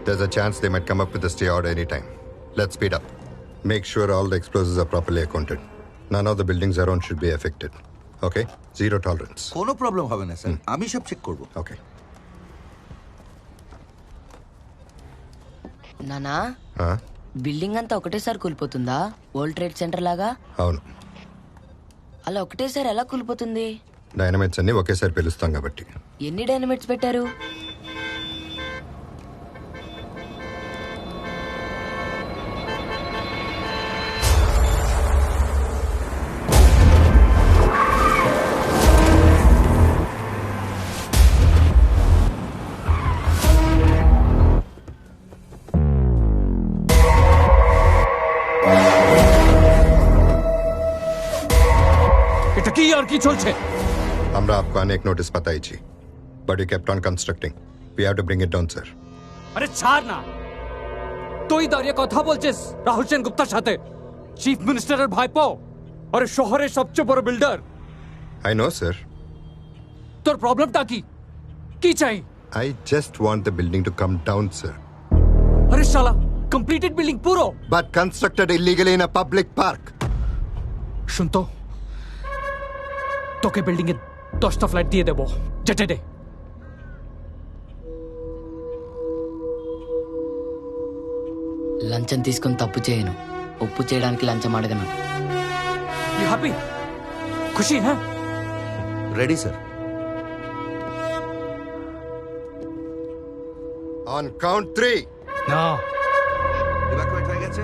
There's a chance they might come up with a stay order anytime. Let's speed up. Make sure all the explosives are properly accounted. None of the buildings around should be affected. Okay? Zero tolerance. কোনো problem হবে না sir, আমি সব check করব। Okay. నానా building అంతా ఒకటేసారి కూలిపోతుందా? World trade centre లాగా? అవును. అలా ఒకటేసారి ఎలా కూలిపోతుంది? డైనమైట్స్ అన్ని ఒకేసారి పిలుస్తాం కాబట్టి. ఎన్ని డైనమైట్స్ పెట్టారు? কি চলছে? আমরা आपको आने एक नोटिस পাঠাইছি, but you kept on constructing. We have to bring it down, sir. আরে ছাড় না, তুই দাঁড়িয়ে কথা বলছিস রাহুল সেনগুপ্তার সাথে, চিফ মিনিস্টারের ভাইপো, আরে শহরের সবচেয়ে বড় বিল্ডার। I know, sir. তোর প্রবলেমটা কি? কি চাই? I just want the building to come down, sir. আরে শালা, কমপ্লিটেড বিল্ডিং পুরো, but constructed illegally in a public park. শুন তো, তোকে বিল্ডিং এ 10টা ফ্ল্যাট দিয়ে দেবো, যেতে দে। లంచం తీసుకొని తప్పు చేయను, ఒప్పు చేయడానికి లంచం అడగను. You happy? ఖుషి హై? Ready sir. On count 3. না, ইভাকুয়েট হয়ে গেছে।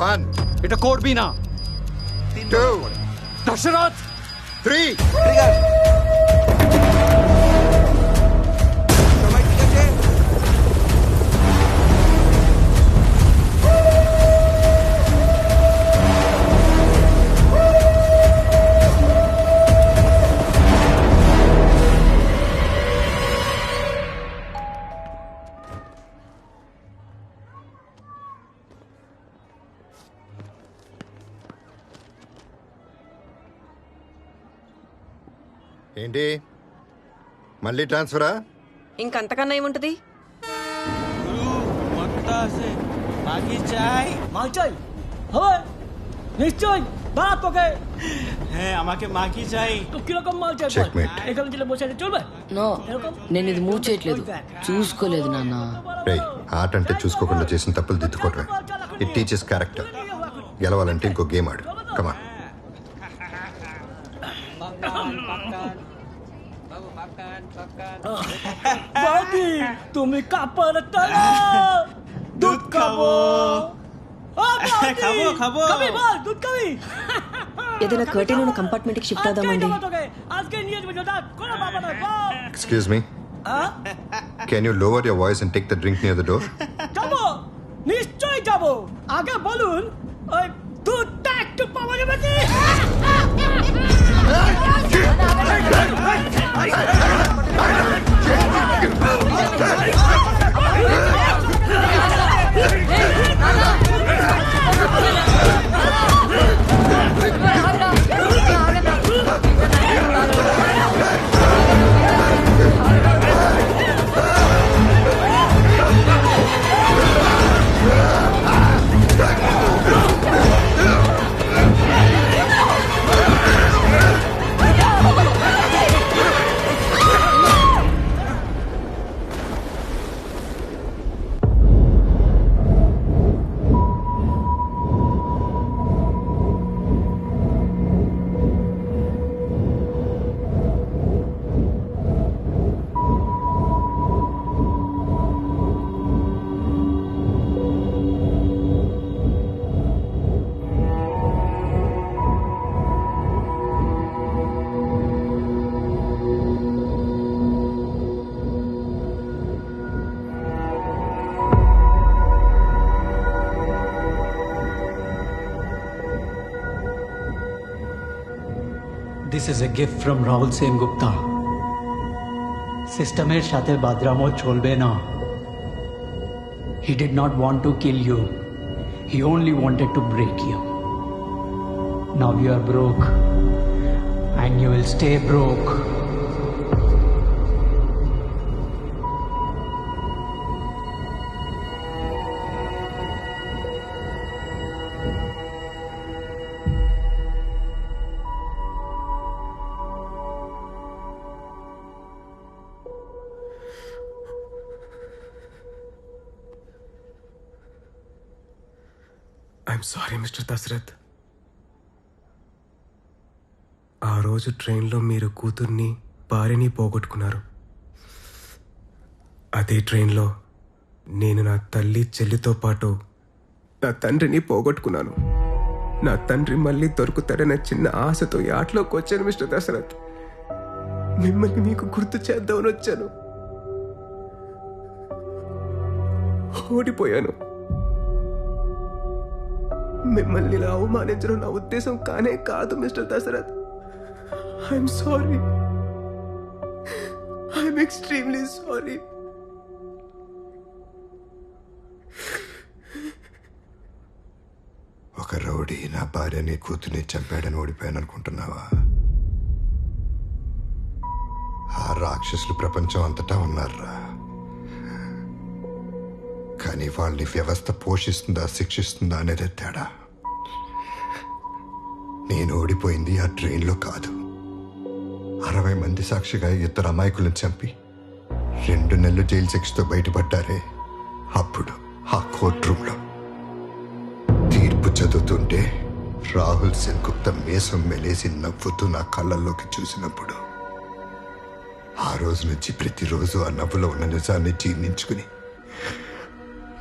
1, এটা করবি না। 2, দশরথ, 3. ট্রিগার। সবাই ঠিক আছে? ఏంటి మళ్ళీ ట్రాన్స్ఫరా? ఇంకంతకన్నా ఏముంటది? নিশ্চয় বা তোকে হ্যাঁ আমাকে মাগি চাই। তো কিরকম মাল চাই? Checkmate. এখানে ছিল বসে চলবে? నో, నేను ఇది మూవ్ చేయట్లేదు, చూసుకోలేదు నాన్న. రేయ్, ఆట అంటే చూసుకోకుండా చేసిన తప్పులు దిద్దుకోవటమే. It teaches character. గెలవాలంటే ఇంకో గేమ్ ఆడు. కమాన్. বাকি তুমি কাপড় টানো, দুধ খাবো। খাবো খাবো খাবি বল, দুধ খাবি? ఏదైనా కర్టెన్ ఉన్న కంపార్ట్మెంట్ కి షిఫ్ట్ అవుదామండి. আজকে নিয়ে যাবে দাদা, কোন বাবা না বাপ। Excuse me. Can you lower your voice and take the drink near the door? যাবো, নিশ্চয়ই যাবো। আগে বলুন, ওই দুধটা একটু পাওয়া যাবে কি? This is a gift from Rahul Sengupta. সিস্টেমের সাথে বাদরামো চলবে না. He did not want to kill you. He only wanted to break you. Now you are broke. And you will stay broke. I'm sorry mister Dashrath. ఆ రోజు ట్రైన్లో మీరు కూతుర్ని భార్యని పోగొట్టుకున్నారు. అదే ట్రైన్లో నేను నా తల్లి చెల్లితో పాటు నా తండ్రిని పోగొట్టుకున్నాను. నా తండ్రి మళ్ళీ దొరుకుతాడన్న చిన్న ఆశతో ఈ ఆటలోకి వచ్చాను మిస్టర్ దశరథ్. మిమ్మల్ని మీకు గుర్తు చేద్దామని వచ్చాను. ఓడిపోయాను. మిమ్మల్ని ఇలా అవమానించడం నా ఉద్దేశం కానే కాదు mister Dashrath. I'm sorry. I'm extremely sorry. ఒక రౌడీ నా భార్యని కూతుర్ని చంపాడని ఓడిపోయాను అనుకుంటున్నావా? ఆ రాక్షసులు ప్రపంచం అంతటా ఉన్నారా, కానీ వాళ్ళని వ్యవస్థ పోషిస్తుందా శిక్షిస్తుందా అనేదే తేడా. నేను ఓడిపోయింది ఆ ట్రైన్లో కాదు, 60 మంది సాక్షిగా 2 అమాయకులను చంపి 2 నెలలు జైలు శిక్షతో బయటపడ్డారే, అప్పుడు ఆ కోర్ట్ రూమ్లో తీర్పు చదువుతుంటే రాహుల్ సెన్గుప్తా మీసం మెలేసి నవ్వుతూ నా కళ్ళల్లోకి చూసినప్పుడు ఆ రోజు నుంచి ప్రతిరోజు ఆ నవ్వులో ఉన్న నిజాన్ని జీర్ణించుకుని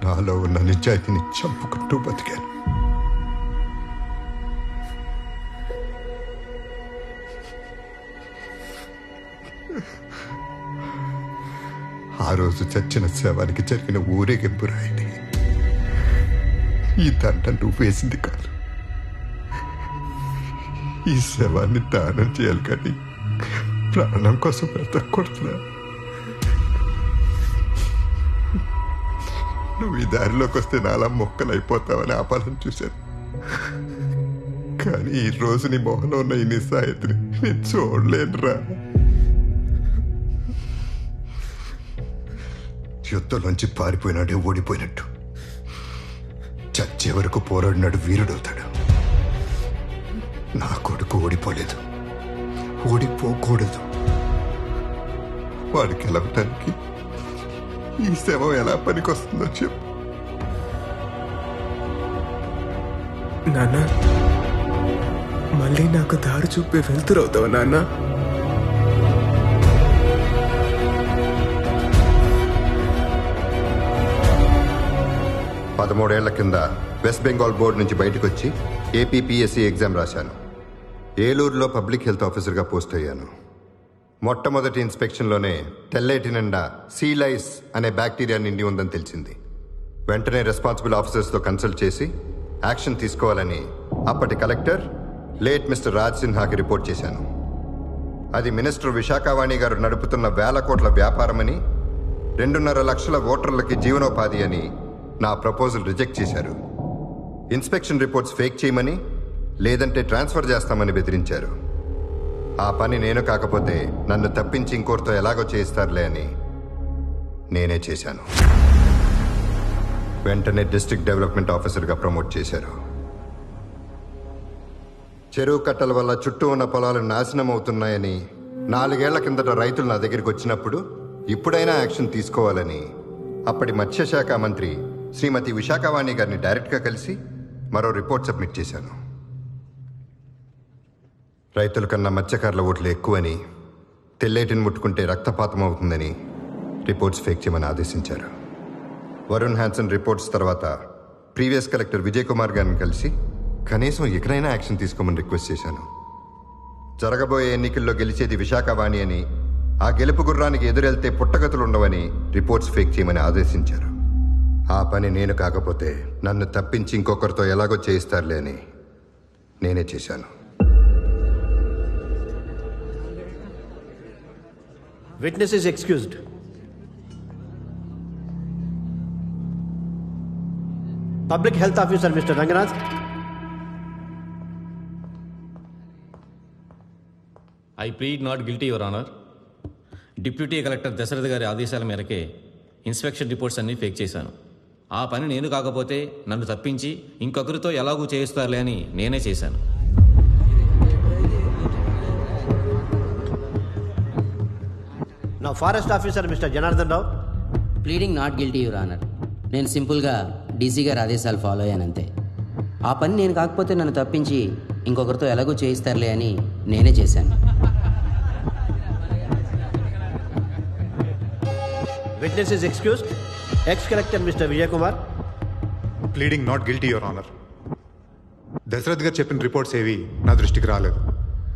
నాలో ఉన్న నిజాయితీని చంపుకుంటూ బతికాను. ఆ రోజు చచ్చిన శవానికి జరిగిన ఊరేగింపు రాయని ఈ దండ నువ్వు వేసింది కాదు. ఈ శవాన్ని దానం చేయాలి కానీ ప్రాణం కోసం బ్రతకూడదురా. నువ్వు ఈ దారిలోకి వస్తే నాలా మొక్కలు అయిపోతావని ఆపాలని చూశాను, కానీ ఈ రోజు నీ మొహంలో ఉన్న ఈ నిస్సాయితని నేను చూడలేనురా. యుద్ధంలోంచి పారిపోయినాడే ఓడిపోయినట్టు, చచ్చే వరకు పోరాడినాడు వీరుడవుతాడు. నా కొడుకు ఓడిపోలేదు, ఓడిపోకూడదు. వాడికి గెలవటానికి ఈ శవం ఎలా పనికొస్తుందో చెప్పు. నాన్న, మళ్ళీ నాకు దారి చూపే వెళ్తురవుతావు నాన్న. 13 ఏళ్ల కింద వెస్ట్ బెంగాల్ బోర్డు నుంచి బయటకు వచ్చి ఏపీపీఎస్సీ ఎగ్జామ్ రాశాను. ఏలూరులో పబ్లిక్ హెల్త్ ఆఫీసర్గా పోస్ట్ అయ్యాను. మొట్టమొదటి ఇన్స్పెక్షన్లోనే తెల్లేటి నిండా సీలైస్ అనే బ్యాక్టీరియా నిండి ఉందని తెలిసింది. వెంటనే రెస్పాన్సిబుల్ ఆఫీసర్స్తో కన్సల్ట్ చేసి యాక్షన్ తీసుకోవాలని అప్పటి కలెక్టర్ లేట్ మిస్టర్ రాజ్ సిన్హాకి రిపోర్ట్ చేశాను. అది మినిస్టర్ విశాఖవాణి గారు నడుపుతున్న 1000 కోట్ల వ్యాపారమని, 2.5 లక్షల ఓటర్లకి జీవనోపాధి అని నా ప్రపోజల్ రిజెక్ట్ చేశారు. ఇన్స్పెక్షన్ రిపోర్ట్స్ ఫేక్ చేయమని, లేదంటే ట్రాన్స్ఫర్ చేస్తామని బెదిరించారు. ఆ పని నేను కాకపోతే నన్ను తప్పించి ఇంకోరితో ఎలాగో చేయిస్తారులే అని నేనే చేశాను. వెంటనే డిస్ట్రిక్ట్ డెవలప్మెంట్ ఆఫీసర్గా ప్రమోట్ చేశారు. చెరువు కట్టల వల్ల చుట్టూ ఉన్న పొలాలు నాశనం అవుతున్నాయని 4 ఏళ్ల కిందట రైతులు నా దగ్గరికి వచ్చినప్పుడు ఇప్పుడైనా యాక్షన్ తీసుకోవాలని అప్పటి మత్స్యశాఖ మంత్రి శ్రీమతి విశాఖవాణి గారిని డైరెక్ట్గా కలిసి మరో రిపోర్ట్ సబ్మిట్ చేశాను. రైతుల కన్నా మత్స్యకారుల ఓట్లు ఎక్కువని, తెల్లేటిని ముట్టుకుంటే రక్తపాతం అవుతుందని రిపోర్ట్స్ ఫేక్ చేయమని ఆదేశించారు. వరుణ్ హ్యాన్సన్ రిపోర్ట్స్ తర్వాత ప్రీవియస్ కలెక్టర్ విజయ్ కుమార్ గారిని కలిసి కనీసం ఎక్కడైనా యాక్షన్ తీసుకోమని రిక్వెస్ట్ చేశాను. జరగబోయే ఎన్నికల్లో గెలిచేది విశాఖవాణి అని, ఆ గెలుపు గుర్రానికి ఎదురెళ్తే పుట్టగతులు ఉండవని రిపోర్ట్స్ ఫేక్ చేయమని ఆదేశించారు. ఆ పని నేను కాకపోతే నన్ను తప్పించి ఇంకొకరితో ఎలాగో చేయిస్తారులే అని నేనే చేశాను. Witness is excused. Public Health Officer Mr. Ranganath. I plead not guilty, Your Honor. Deputy collector Dashrath గారి ఆదేశాల మేరకే ఇన్స్పెక్షన్ రిపోర్ట్స్ అన్నీ ఫేక్ చేశాను. ఆ పని నేను కాకపోతే నన్ను తప్పించి ఇంకొకరితో ఎలాగూ చేయిస్తారులే అని నేనే చేశాను. Now Forest Officer Mr. Janardhan Rao. Pleading not guilty, your honour. నేను సింపుల్గా డీసీ గారి ఆదేశాలు ఫాలో అయ్యానంతే. ఆ పని నేను కాకపోతే నన్ను తప్పించి ఇంకొకరితో ఎలాగో చేయిస్తారులే అని నేనే చేశాను. Witness is excused. Ex-collector Mr. Vijay Kumar. Pleading not guilty your honour. Dashrath గారు చెప్పిన రిపోర్ట్స్ ఏవి నా దృష్టికి రాలేదు.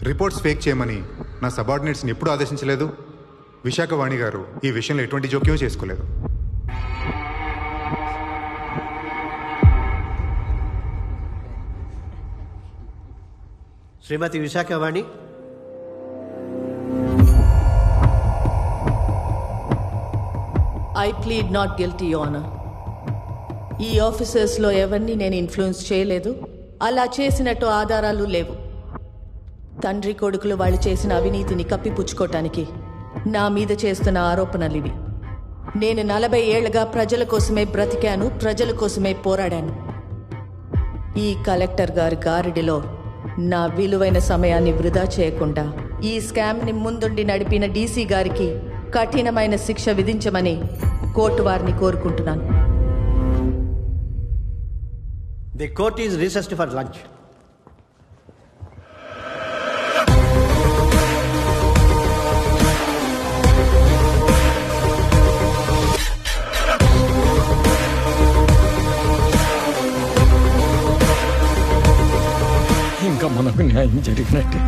రిపోర్ట్స్ ఫేక్ చేయమని నా సబార్డినేట్స్ని ఎప్పుడూ ఆదేశించలేదు. విశాఖవాణి గారు ఈ విషయంలో ఎటువంటి జోక్యం చేసుకోలేదు. Shrimati Visakhavani. I plead not guilty honour. ఈ ఆఫీసర్స్లో ఎవరిని నేను ఇన్ఫ్లుయెన్స్ చేయలేదు. అలా చేసినట్టు ఆధారాలు లేవు. తండ్రి కొడుకులు వాళ్ళు చేసిన అవినీతిని కప్పిపుచ్చుకోవటానికి నా మీద చేస్తున్న ఆరోపణలు ఇవి. నేను 40 ఏళ్లుగా ప్రజల కోసమే బ్రతికాను, ప్రజల కోసమే పోరాడాను. ఈ కలెక్టర్ గారి గారిడిలో నా విలువైన సమయాన్ని వృధా చేయకుండా ఈ స్కామ్ని ముందుండి నడిపిన డీసీ గారికి కఠినమైన శిక్ష విధించమని కోర్టు వారిని కోరుకుంటున్నాను. The court is recessed for lunch. ఇంకా మనకు న్యాయం జరిగినట్టే.